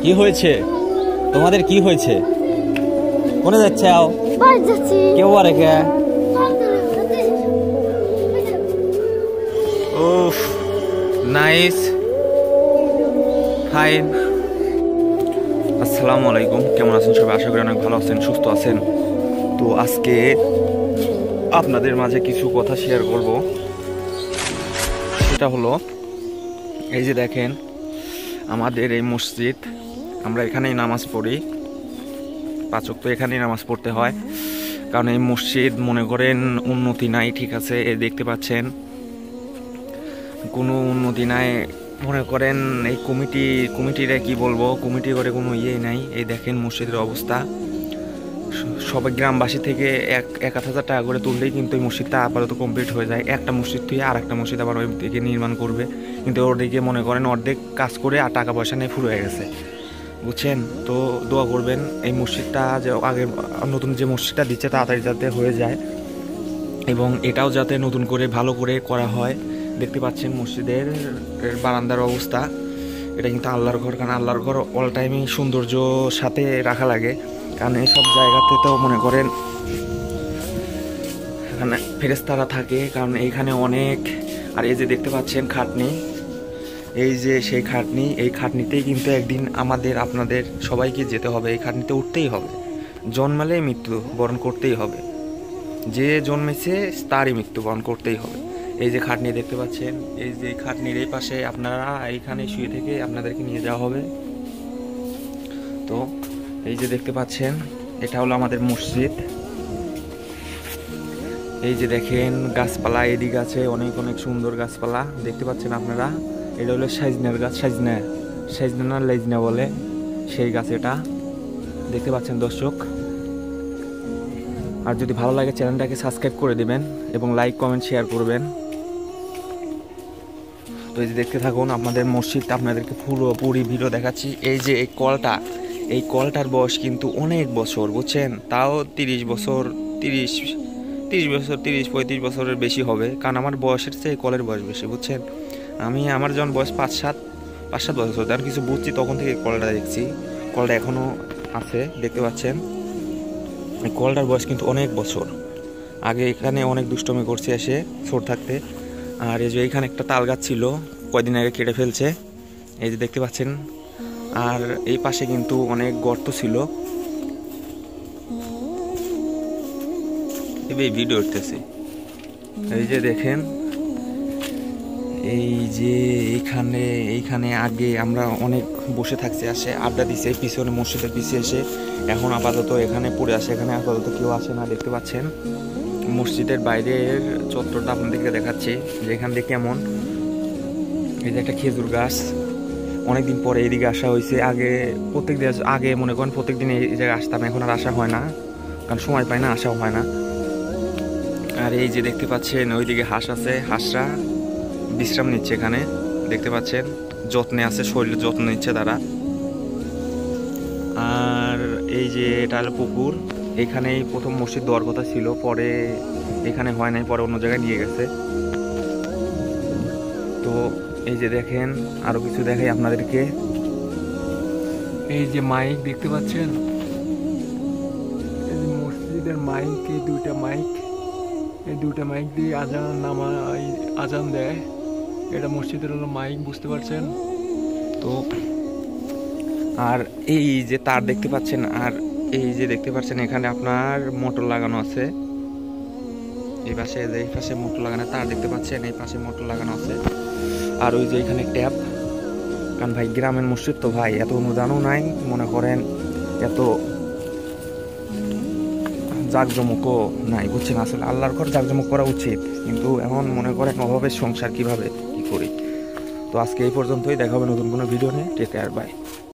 কি হয়েছে তোমাদের? কি হয়েছে? কোনে যাচ্ছে? কেউ আর কে? উফ, নাইস, ফাইন। আসসালামু আলাইকুম, কেমন আছেন সবাই? আশা করি অনেক ভালো আছেন, সুস্থ আছেন। তো আজকে আপনাদের মাঝে কিছু কথা শেয়ার করব। সেটা হলো, এই যে দেখেন আমাদের এই মসজিদ, আমরা এখানেই নামাজ পড়ি, 5 ওয়াক্ত এখানেই নামাজ পড়তে হয়। কারণ এই মসজিদ মনে করেন উন্নতি নাই, ঠিক আছে, এই দেখতে পাচ্ছেন কোনো উন্নতি নাই। মনে করেন এই কমিটিরা কি বলবো, কমিটি করে কোনো ইয়েই নাই। এই দেখেন মসজিদের অবস্থা। সবাই গ্রামবাসী থেকে 1,000 টাকা করে তুললেই কিন্তু এই মসজিদটা আপাতত কমপ্লিট হয়ে যায়। একটা মসজিদ থেকে আর একটা মসজিদ আবার ওই দিকে নির্মাণ করবে, কিন্তু ওর দিকে মনে করেন অর্ধেক কাজ করে আর টাকা পয়সা নিয়ে ফুল হয়ে গেছে, বুঝছেন? তো দোয়া করবেন এই মসজিদটা যে আগে নতুন যে মসজিদটা দিচ্ছে তাড়াতাড়ি যাতে হয়ে যায়, এবং এটাও যাতে নতুন করে ভালো করে করা হয়। দেখতে পাচ্ছেন মসজিদের বারান্দার অবস্থা। এটা কিন্তু আল্লাহর ঘর, কারণ আল্লাহর ঘর অল টাইমই সৌন্দর্য সাথে রাখা লাগে। কারণ এইসব জায়গাতে তো মনে করেন এখানে ফেরেশতারা থাকে, কারণ এইখানে অনেক। আর এই যে দেখতে পাচ্ছেন খাটনি, এই যে সেই খাটনি, এই খাটনিতেই কিন্তু একদিন আমাদের আপনাদের সবাইকে যেতে হবে, এই খাটনিতে উঠতেই হবে। জন্মালে মৃত্যু বরণ করতেই হবে, যে জন্মেছে তারই মৃত্যুবরণ করতেই হবে। এই যে খাটনি দেখতে পাচ্ছেন, এই যে খাটনির এই পাশে আপনারা এইখানে শুয়ে থেকে আপনাদেরকে নিয়ে যাওয়া হবে। তো এই যে দেখতে পাচ্ছেন এটা হলো আমাদের মসজিদ। এই যে দেখেন গাছপালা এদিকে আছে, অনেক অনেক সুন্দর গাছপালা দেখতে পাচ্ছেন আপনারা। এটা হলো সাইজনার গাছ, সাইজনা না লেজনা বলে সেই গাছ, এটা দেখতে পাচ্ছেন দর্শক। আর যদি ভালো লাগে চ্যানেলটাকে সাবস্ক্রাইব করে দিবেন এবং লাইক কমেন্ট শেয়ার করবেন। তো এই যে দেখতে থাকুন আপনাদের মসজিদটা, আপনাদেরকে পুরোপুরি ভিডিও দেখাচ্ছি। এই যে এই কলটার বয়স কিন্তু অনেক বছর, বুঝছেন? তাও 30 বছর, 35 বছরের বেশি হবে। কারণ আমার বয়সের চেয়ে কলের বয়স বেশি, বুঝছেন? আমার যখন বয়স 5-7 বছর, তার কিছু বুঝছি তখন থেকে কলটা দেখছি। কলটা এখনও আছে, দেখতে পাচ্ছেন। এই কলটার বয়স কিন্তু অনেক বছর। আগে এখানে অনেক দুষ্টমি করছে এসে ছোট থাকতে। আর এই যে এইখানে একটা তাল গাছ ছিল, কয়দিন আগে কেটে ফেলছে, এই যে দেখতে পাচ্ছেন। আর এই পাশে কিন্তু অনেক গর্ত ছিল। এই ভিডিও উঠতেছে, এই যে দেখেন, এই যে এইখানে আগে আমরা অনেক বসে থাকছি, আসে আড্ডা দিছে পিছনে মসজিদের পিছিয়ে এসে। এখন আপাতত এখানে পড়ে আসে, এখানে আপাতত কেউ আসে না, দেখতে পাচ্ছেন। মসজিদের বাইরের চত্বরটা আপনাদেরকে দেখাচ্ছি যে এখান থেকে কেমন। এই যে একটা খেজুর গাছ, অনেকদিন পরে এইদিকে আসা হয়েছে। আগে মনে করেন প্রত্যেকদিন এই জায়গায় আসতাম, এখন আর আসা হয় না, কারণ সময় পাই না, আসাও হয় না। আর এই যে দেখতে পাচ্ছেন ওইদিকে হাঁস আছে, হাঁসরা বিশ্রাম নিচ্ছে এখানে, দেখতে পাচ্ছেন। যত্নে আছে, শরীরের যত্ন নিচ্ছে তারা। আর এই যে এটা হলো পুকুর, এইখানেই প্রথম মসজিদ দেওয়ার কথা ছিল, পরে এখানে হয় নাই, পরে অন্য জায়গায় নিয়ে গেছে। তো এই যে দেখেন আরো কিছু দেখাই আপনাদেরকে। এই যে মাইক দেখতে পাচ্ছেন, এই যে মসজিদের মাইক, এই দুইটা মাইক দিয়ে আজান দেয়। এটা মসজিদের হলো মাইক, বুঝতে পারছেন তো। আর এই যে তার দেখতে পাচ্ছেন, আর এই যে দেখতে পাচ্ছেন এখানে আপনার মোটর লাগানো আছে। এই পাশে মোটর লাগানো, তার দেখতে পাচ্ছেন এই পাশে মোটর লাগানো আছে। আর ওই যে এখানে ট্যাপ, কারণ ভাই গ্রামের মসজিদ তো ভাই এত অনুদানও নাই, মনে করেন এত জাঁকজমকও নাই, বুঝছেন? আসলে আল্লাহর ঘর জাঁকজমক করা উচিত, কিন্তু এখন মনে করেন অভাবের সংসার কিভাবে কি করি। তো আজকে এই পর্যন্তই, দেখা হবে নতুন কোনো ভিডিও নিয়ে। Take care, by.